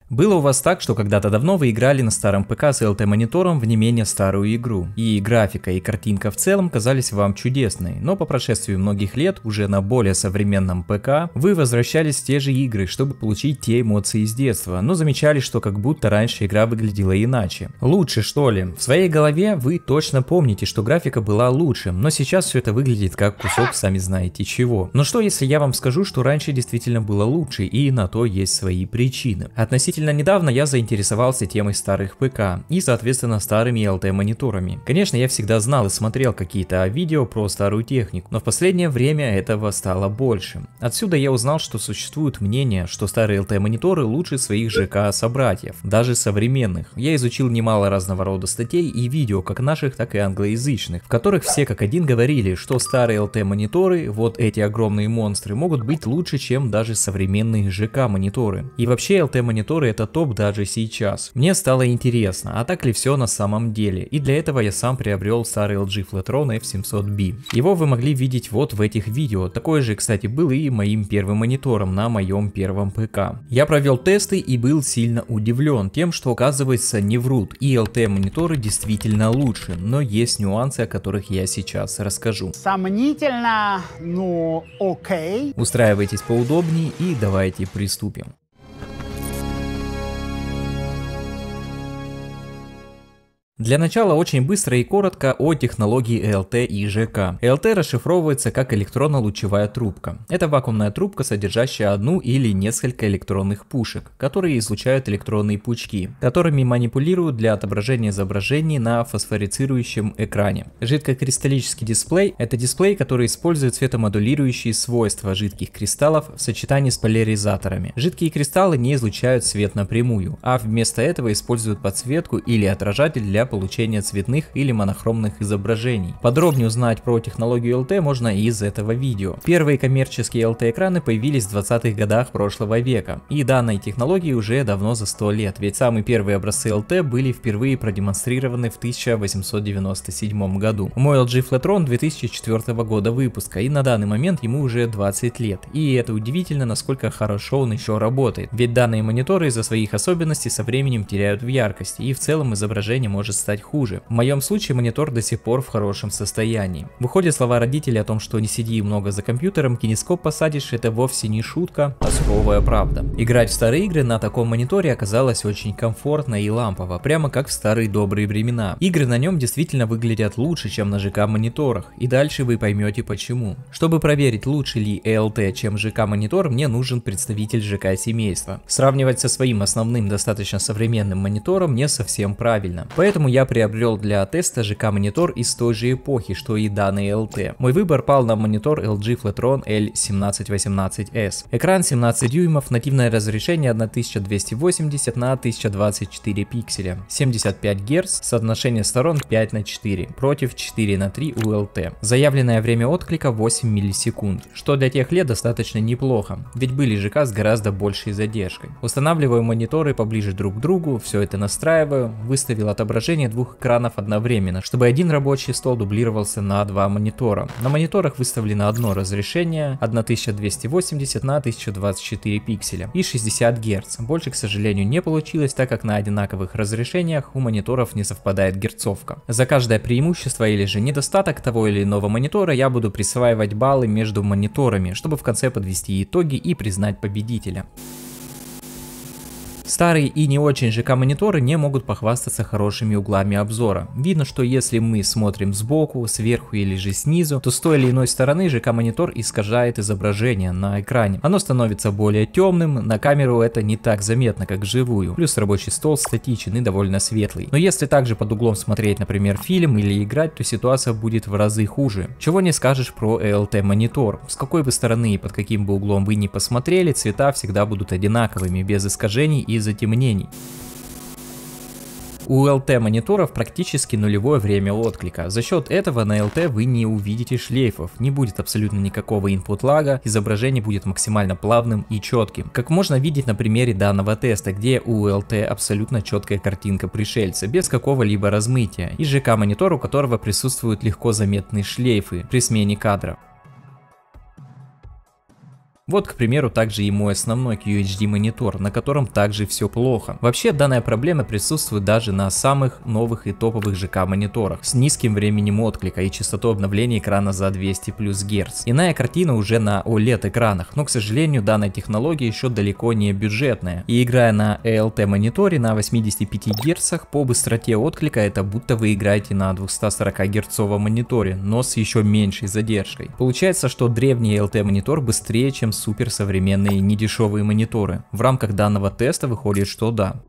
Было у вас так, что когда-то давно вы играли на старом ПК с LT-монитором в не менее старую игру, и графика и картинка в целом казались вам чудесной, но по прошествии многих лет, уже на более современном ПК, вы возвращались в те же игры, чтобы получить те эмоции из детства, но замечали, что как будто раньше игра выглядела иначе. Лучше, что ли? В своей голове вы точно помните, что графика была лучше, но сейчас все это выглядит как кусок сами знаете чего. Но что если я вам скажу, что раньше действительно было лучше, и на то есть свои причины? Относительно недавно я заинтересовался темой старых ПК и, соответственно, старыми LT-мониторами. Конечно, я всегда знал и смотрел какие-то видео про старую технику, но в последнее время этого стало больше. Отсюда я узнал, что существует мнение, что старые LT-мониторы лучше своих ЖК-собратьев, даже современных. Я изучил немало разного рода статей и видео, как наших, так и англоязычных, в которых все как один говорили, что старые LT-мониторы, вот эти огромные монстры, могут быть лучше, чем даже современные ЖК-мониторы. И вообще LT-мониторы это топ даже сейчас. Мне стало интересно, а так ли все на самом деле, и для этого я сам приобрел старый LG Flatron F700B. Его вы могли видеть вот в этих видео, такой же, кстати, был и моим первым монитором на моем первом ПК. Я провел тесты и был сильно удивлен тем, что оказывается не врут, и LT-мониторы действительно лучше, но есть нюансы, о которых я сейчас расскажу. Сомнительно, ну окей. Устраивайтесь поудобнее и давайте приступим. Для начала очень быстро и коротко о технологии LT и ЖК. LT расшифровывается как электронно-лучевая трубка. Это вакуумная трубка, содержащая одну или несколько электронных пушек, которые излучают электронные пучки, которыми манипулируют для отображения изображений на фосфорицирующем экране. Жидкокристаллический дисплей – это дисплей, который использует светомодулирующие свойства жидких кристаллов в сочетании с поляризаторами. Жидкие кристаллы не излучают свет напрямую, а вместо этого используют подсветку или отражатель для получения цветных или монохромных изображений. Подробнее узнать про технологию LT можно из этого видео. Первые коммерческие LT экраны появились в 20-х годах прошлого века, и данной технологии уже давно за 100 лет, ведь самые первые образцы LT были впервые продемонстрированы в 1897 году. Мой LG Flatron 2004 года выпуска, и на данный момент ему уже 20 лет, и это удивительно, насколько хорошо он еще работает, ведь данные мониторы из-за своих особенностей со временем теряют в яркости, и в целом изображение может стать хуже. В моем случае монитор до сих пор в хорошем состоянии. Выходят слова родителей о том, что не сиди много за компьютером, кинескоп посадишь, это вовсе не шутка, а суровая правда. Играть в старые игры на таком мониторе оказалось очень комфортно и лампово, прямо как в старые добрые времена. Игры на нем действительно выглядят лучше, чем на ЖК-мониторах, и дальше вы поймете почему. Чтобы проверить, лучше ли LT, чем ЖК-монитор, мне нужен представитель ЖК-семейства. Сравнивать со своим основным достаточно современным монитором не совсем правильно. Поэтому я приобрел для теста ЖК-монитор из той же эпохи, что и данный LT. Мой выбор пал на монитор LG Flatron L1718S. Экран 17 дюймов, нативное разрешение 1280 на 1024 пикселя, 75 Гц, соотношение сторон 5:4, против 4:3 у LT. Заявленное время отклика 8 миллисекунд, что для тех лет достаточно неплохо, ведь были ЖК с гораздо большей задержкой. Устанавливаю мониторы поближе друг к другу, все это настраиваю, выставил отображение двух экранов одновременно, чтобы один рабочий стол дублировался на два монитора. На мониторах выставлено одно разрешение 1280 на 1024 пикселя и 60 Гц. Больше, к сожалению, не получилось, так как на одинаковых разрешениях у мониторов не совпадает герцовка. За каждое преимущество или же недостаток того или иного монитора я буду присваивать баллы между мониторами, чтобы в конце подвести итоги и признать победителя. Старые и не очень ЖК-мониторы не могут похвастаться хорошими углами обзора. Видно, что если мы смотрим сбоку, сверху или же снизу, то с той или иной стороны ЖК-монитор искажает изображение на экране. Оно становится более темным, на камеру это не так заметно, как вживую. Плюс рабочий стол статичен и довольно светлый. Но если также под углом смотреть, например, фильм или играть, то ситуация будет в разы хуже. Чего не скажешь про LT-монитор. С какой бы стороны и под каким бы углом вы ни посмотрели, цвета всегда будут одинаковыми, без искажений и затемнений. У LT мониторов практически нулевое время отклика. За счет этого на LT вы не увидите шлейфов, не будет абсолютно никакого input лага, изображение будет максимально плавным и четким. Как можно видеть на примере данного теста, где у LT абсолютно четкая картинка пришельца, без какого-либо размытия, и ЖК монитор, у которого присутствуют легко заметные шлейфы при смене кадра. Вот, к примеру, также и мой основной QHD монитор, на котором также все плохо. Вообще, данная проблема присутствует даже на самых новых и топовых ЖК мониторах с низким временем отклика и частотой обновления экрана за 200 плюс Гц. Иная картина уже на OLED экранах, но, к сожалению, данная технология еще далеко не бюджетная. И играя на ELT мониторе на 85 Гц, по быстроте отклика это будто вы играете на 240 герцовом мониторе, но с еще меньшей задержкой. Получается, что древний ELT монитор быстрее, чем суперсовременные недешевые мониторы. В рамках данного теста выходит, что да.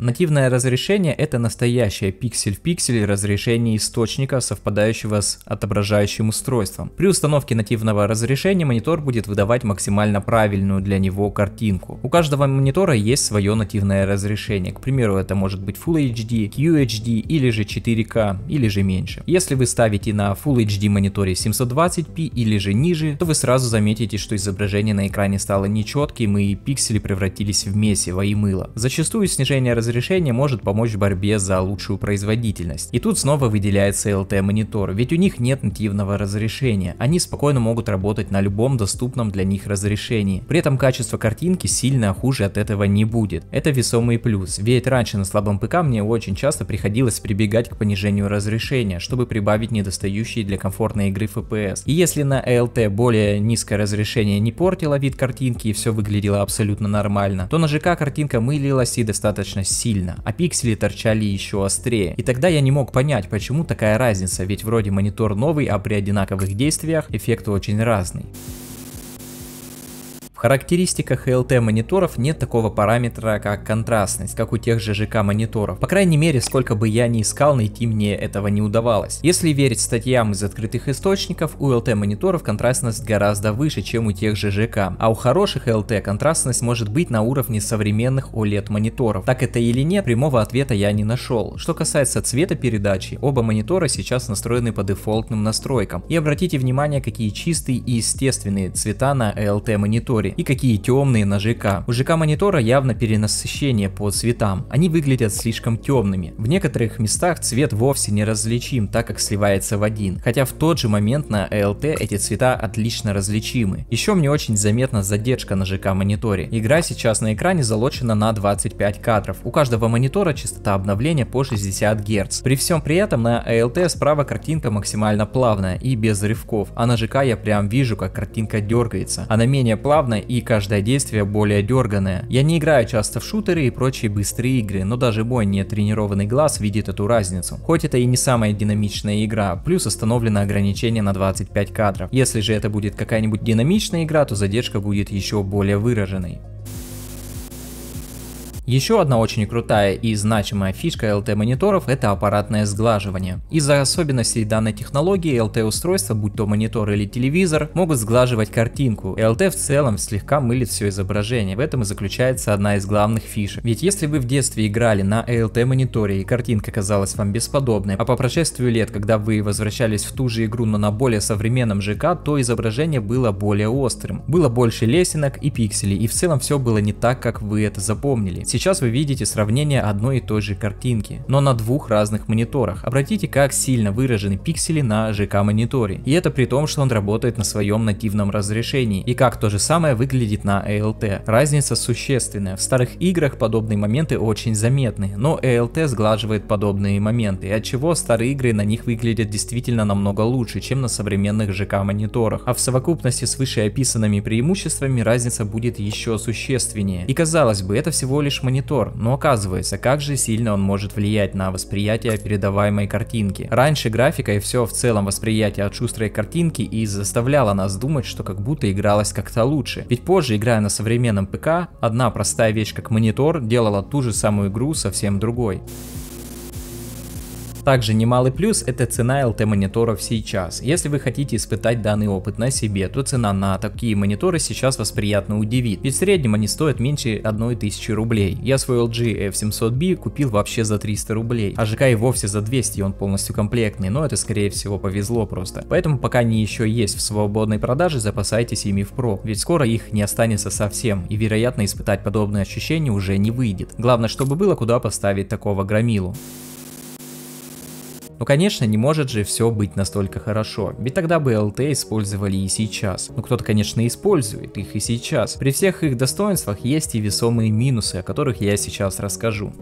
Нативное разрешение — это настоящее пиксель в пиксель разрешение источника, совпадающего с отображающим устройством. При установке нативного разрешения монитор будет выдавать максимально правильную для него картинку. У каждого монитора есть свое нативное разрешение. К примеру, это может быть Full HD, QHD или же 4K, или же меньше. Если вы ставите на Full HD мониторе 720p или же ниже, то вы сразу заметите, что изображение на экране стало нечетким и пиксели превратились в месиво и мыло. Зачастую снижение разрешения может помочь в борьбе за лучшую производительность. И тут снова выделяется LT монитор, ведь у них нет нативного разрешения. Они спокойно могут работать на любом доступном для них разрешении. При этом качество картинки сильно хуже от этого не будет. Это весомый плюс, ведь раньше на слабом ПК мне очень часто приходилось прибегать к понижению разрешения, чтобы прибавить недостающие для комфортной игры FPS. И если на LT более низкое разрешение не портило вид картинки и все выглядело абсолютно нормально, то на ЖК картинка мылилась и достаточно сильно, а пиксели торчали еще острее. И тогда я не мог понять, почему такая разница, ведь вроде монитор новый, а при одинаковых действиях эффект очень разный. В характеристиках ELT мониторов нет такого параметра, как контрастность, как у тех же ЖК мониторов. По крайней мере, сколько бы я ни искал, найти мне этого не удавалось. Если верить статьям из открытых источников, у ELT мониторов контрастность гораздо выше, чем у тех же ЖК. А у хороших ELT контрастность может быть на уровне современных OLED мониторов. Так это или нет, прямого ответа я не нашел. Что касается цветопередачи, оба монитора сейчас настроены по дефолтным настройкам. И обратите внимание, какие чистые и естественные цвета на ELT мониторе и какие темные на ЖК. У ЖК монитора явно перенасыщение по цветам, они выглядят слишком темными. В некоторых местах цвет вовсе не различим, так как сливается в один, хотя в тот же момент на ELT эти цвета отлично различимы. Еще мне очень заметна задержка на ЖК мониторе. Игра сейчас на экране залочена на 25 кадров, у каждого монитора частота обновления по 60 Гц. При всем при этом на ELT справа картинка максимально плавная и без рывков, а на ЖК я прям вижу, как картинка дергается, она менее плавная и каждое действие более дерганое. Я не играю часто в шутеры и прочие быстрые игры, но даже мой нетренированный глаз видит эту разницу. Хоть это и не самая динамичная игра, плюс установлено ограничение на 25 кадров. Если же это будет какая-нибудь динамичная игра, то задержка будет еще более выраженной. Еще одна очень крутая и значимая фишка LT мониторов — это аппаратное сглаживание. Из-за особенностей данной технологии LT устройства, будь то монитор или телевизор, могут сглаживать картинку. LT в целом слегка мылит все изображение, в этом и заключается одна из главных фишек. Ведь если вы в детстве играли на LT мониторе и картинка казалась вам бесподобной, а по прошествию лет, когда вы возвращались в ту же игру, но на более современном ЖК, то изображение было более острым, было больше лесенок и пикселей, и в целом все было не так, как вы это запомнили. Сейчас вы видите сравнение одной и той же картинки, но на двух разных мониторах. Обратите, как сильно выражены пиксели на ЖК мониторе. И это при том, что он работает на своем нативном разрешении. И как то же самое выглядит на ELT. Разница существенная. В старых играх подобные моменты очень заметны, но ELT сглаживает подобные моменты, отчего старые игры на них выглядят действительно намного лучше, чем на современных ЖК мониторах. А в совокупности с вышеописанными преимуществами разница будет еще существеннее. И казалось бы, это всего лишь монитор, но оказывается, как же сильно он может влиять на восприятие передаваемой картинки. Раньше графика и все в целом восприятие от шустрой картинки и заставляло нас думать, что как будто игралось как-то лучше. Ведь позже, играя на современном ПК, одна простая вещь как монитор делала ту же самую игру совсем другой. Также немалый плюс — это цена LT мониторов сейчас. Если вы хотите испытать данный опыт на себе, то цена на такие мониторы сейчас вас приятно удивит, ведь в среднем они стоят меньше 1000 рублей. Я свой LG F700B купил вообще за 300 рублей, а ЖК и вовсе за 200, и он полностью комплектный, но это скорее всего повезло просто. Поэтому пока они еще есть в свободной продаже, запасайтесь ими впрок, ведь скоро их не останется совсем, и вероятно испытать подобные ощущения уже не выйдет. Главное, чтобы было куда поставить такого громилу. Но конечно, не может же все быть настолько хорошо, ведь тогда бы LT использовали и сейчас. Ну кто-то конечно использует их и сейчас. При всех их достоинствах есть и весомые минусы, о которых я сейчас расскажу.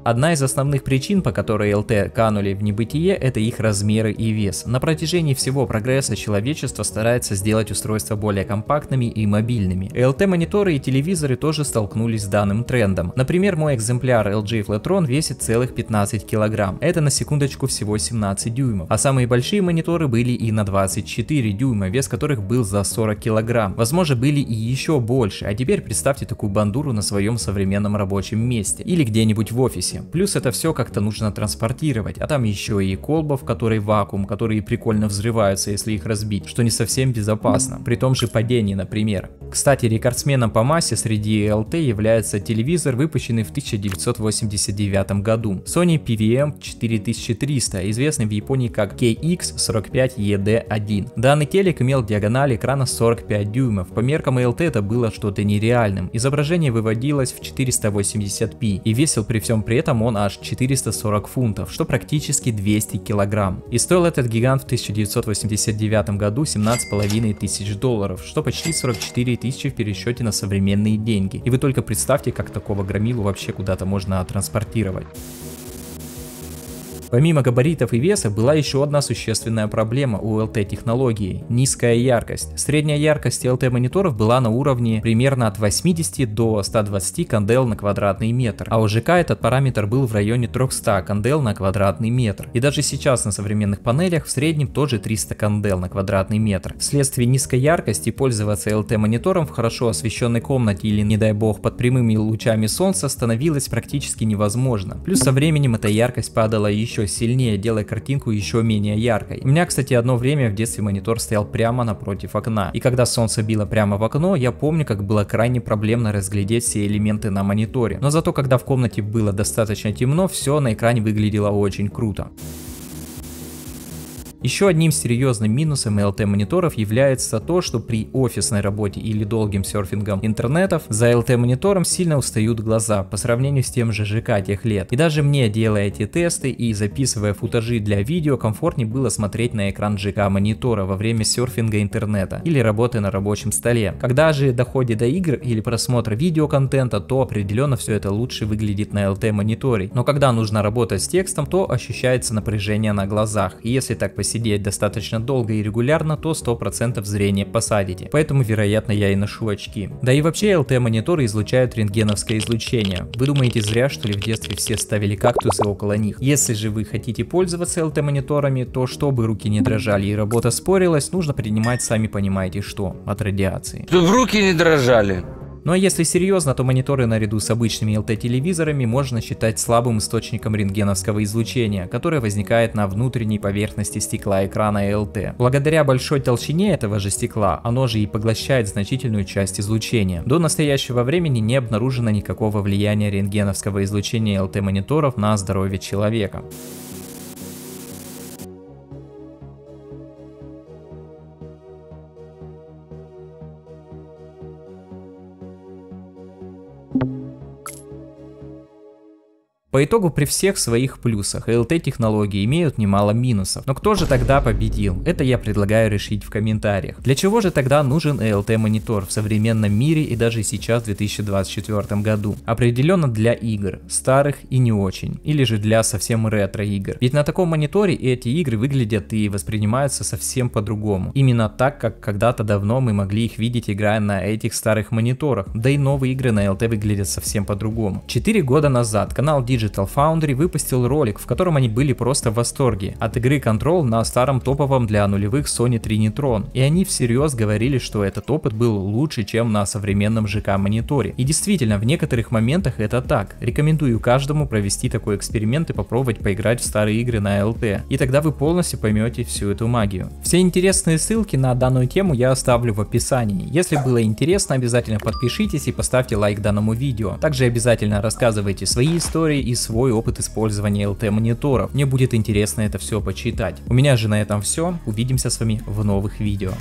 Одна из основных причин, по которой LT канули в небытие, это их размеры и вес. На протяжении всего прогресса человечество старается сделать устройства более компактными и мобильными. LT-мониторы и телевизоры тоже столкнулись с данным трендом. Например, мой экземпляр LG Flatron весит целых 15 кг. Это на секундочку всего 17 дюймов. А самые большие мониторы были и на 24 дюйма, вес которых был за 40 кг. Возможно, были и еще больше. А теперь представьте такую бандуру на своем современном рабочем месте или где-нибудь в офисе. Плюс это все как-то нужно транспортировать, а там еще и колба, в которой вакуум, которые прикольно взрываются, если их разбить, что не совсем безопасно, при том же падении, например. Кстати, рекордсменом по массе среди LT является телевизор, выпущенный в 1989 году, Sony PVM 4300, известный в Японии как KX45ED1. Данный телек имел диагональ экрана 45 дюймов, по меркам LT это было что-то нереальным. Изображение выводилось в 480p и весил при всем при этом он аж 440 фунтов, что практически 200 килограмм. И стоил этот гигант в 1989 году $17 500, что почти 44 тысячи в пересчете на современные деньги. И вы только представьте, как такого громилу вообще куда-то можно транспортировать. Помимо габаритов и веса была еще одна существенная проблема у LT технологии – низкая яркость. Средняя яркость LT мониторов была на уровне примерно от 80 до 120 кандел на квадратный метр, а у ЖК этот параметр был в районе 300 кандел на квадратный метр. И даже сейчас на современных панелях в среднем тоже 300 кандел на квадратный метр. Вследствие низкой яркости пользоваться LT монитором в хорошо освещенной комнате или, не дай бог, под прямыми лучами солнца становилось практически невозможно. Плюс со временем эта яркость падала еще сильнее, делая картинку еще менее яркой. У меня, кстати, одно время в детстве монитор стоял прямо напротив окна, и когда солнце било прямо в окно, я помню, как было крайне проблемно разглядеть все элементы на мониторе. Но зато, когда в комнате было достаточно темно, все на экране выглядело очень круто. Еще одним серьезным минусом LT мониторов является то, что при офисной работе или долгим серфингом интернетов за LT монитором сильно устают глаза по сравнению с тем же ЖК тех лет. И даже мне, делая эти тесты и записывая футажи для видео, комфортнее было смотреть на экран ЖК монитора во время серфинга интернета или работы на рабочем столе. Когда же доходит до игр или просмотра видеоконтента, то определенно все это лучше выглядит на LT мониторе. Но когда нужно работать с текстом, то ощущается напряжение на глазах. И если так сидеть достаточно долго и регулярно, то 100% зрение посадите. Поэтому, вероятно, я и ношу очки. Да и вообще LT мониторы излучают рентгеновское излучение. Вы думаете зря, что ли в детстве все ставили кактусы около них? Если же вы хотите пользоваться LT мониторами, то чтобы руки не дрожали и работа спорилась, нужно принимать, сами понимаете что, от радиации. Чтобы руки не дрожали. Ну а если серьезно, то мониторы наряду с обычными LT-телевизорами можно считать слабым источником рентгеновского излучения, которое возникает на внутренней поверхности стекла экрана LT. Благодаря большой толщине этого же стекла, оно же и поглощает значительную часть излучения. До настоящего времени не обнаружено никакого влияния рентгеновского излучения LT-мониторов на здоровье человека. По итогу, при всех своих плюсах LT-технологии имеют немало минусов. Но кто же тогда победил? Это я предлагаю решить в комментариях. Для чего же тогда нужен LT-монитор в современном мире и даже сейчас в 2024 году? Определенно для игр, старых и не очень, или же для совсем ретро-игр. Ведь на таком мониторе эти игры выглядят и воспринимаются совсем по-другому. Именно так, как когда-то давно мы могли их видеть, играя на этих старых мониторах. Да и новые игры на LT выглядят совсем по-другому. 4 года назад канал Digital Foundry выпустил ролик, в котором они были просто в восторге от игры Control на старом топовом для нулевых Sony Trinitron. И они всерьез говорили, что этот опыт был лучше, чем на современном ЖК мониторе. И действительно, в некоторых моментах это так. Рекомендую каждому провести такой эксперимент и попробовать поиграть в старые игры на LT. И тогда вы полностью поймете всю эту магию. Все интересные ссылки на данную тему я оставлю в описании. Если было интересно, обязательно подпишитесь и поставьте лайк данному видео. Также обязательно рассказывайте свои истории и свой опыт использования LT мониторов. Мне будет интересно это все почитать. У меня же на этом все. Увидимся с вами в новых видео.